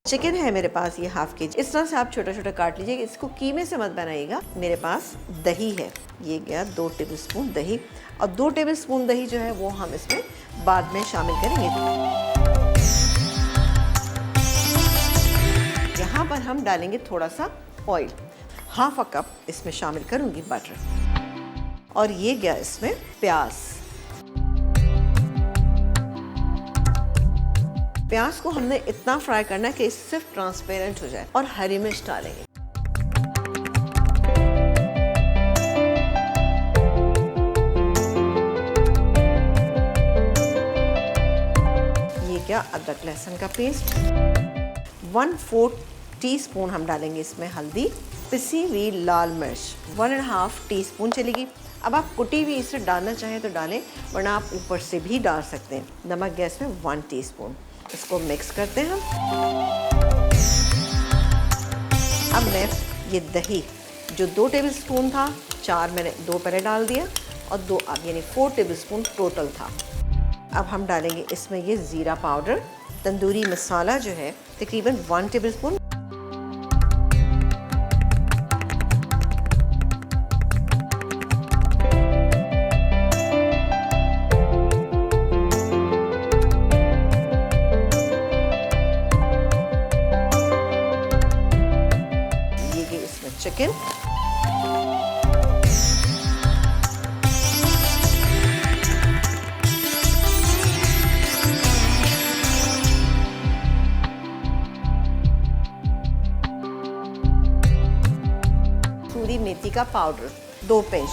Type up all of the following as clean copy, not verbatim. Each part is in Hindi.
चिकन है मेरे पास ये हाफ के जी। इस तरह से आप छोटा छोटा काट लीजिए, इसको कीमे से मत बनाइएगा। मेरे पास दही है, ये गया 2 टेबलस्पून दही, और 2 टेबलस्पून दही जो है वो हम इसमें बाद में शामिल करेंगे। यहाँ पर हम डालेंगे थोड़ा सा ऑयल, हाफ अ कप इसमें शामिल करूँगी बटर, और ये गया इसमें प्याज। प्याज को हमने इतना फ्राई करना है कि ये सिर्फ ट्रांसपेरेंट हो जाए, और हरी मिर्च डालेंगे। ये क्या, अदरक लहसुन का पेस्ट। 1/4 टीस्पून हम डालेंगे इसमें हल्दी, पिसी हुई लाल मिर्च 1.5 टीस्पून चलेगी। अब आप कुटी हुई इसे डालना चाहें तो डालें, वरना आप ऊपर से भी डाल सकते हैं। नमक गैस में 1 टीस्पून। इसको मिक्स करते हैं हम। अब मैं ये दही जो 2 टेबलस्पून था, 4 मैंने 2 पहले डाल दिया, और 2 अब यानी 4 टेबलस्पून टोटल था। अब हम डालेंगे इसमें ये ज़ीरा पाउडर, तंदूरी मसाला जो है तकरीबन 1 टेबलस्पून। चिकन, सूरी मेथी का पाउडर 2 पिंच,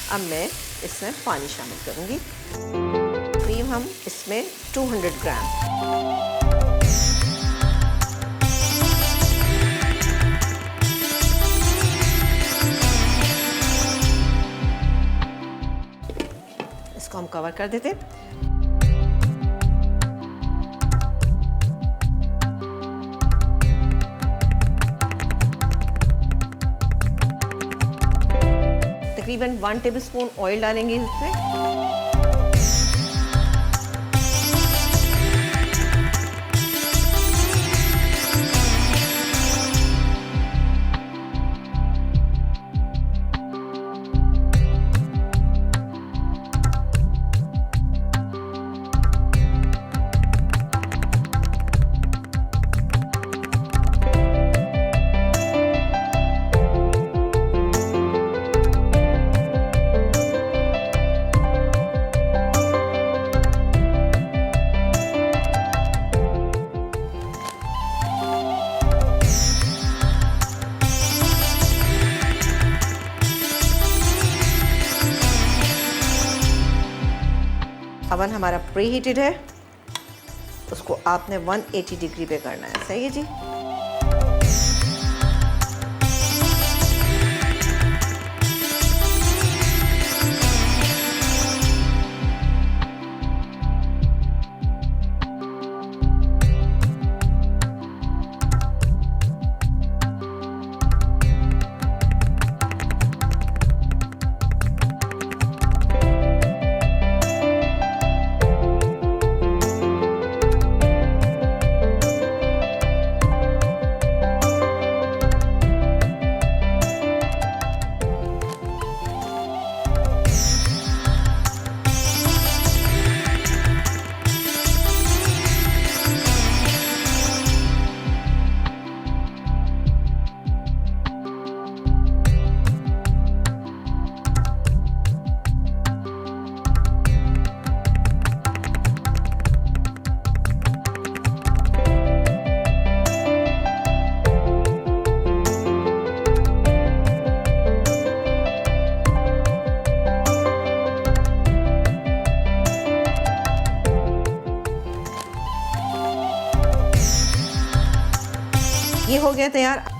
अब मैं इसमें पानी शामिल करूंगी। क्रीम हम इसमें 200 ग्राम। इसको हम कवर कर देते हैं। तकरीबन 1 टेबलस्पून ऑयल डालेंगे इसमें। अवन हमारा प्री हीटेड है, उसको आपने 180 डिग्री पे करना है। सही है जी। ये हो गया तैयार।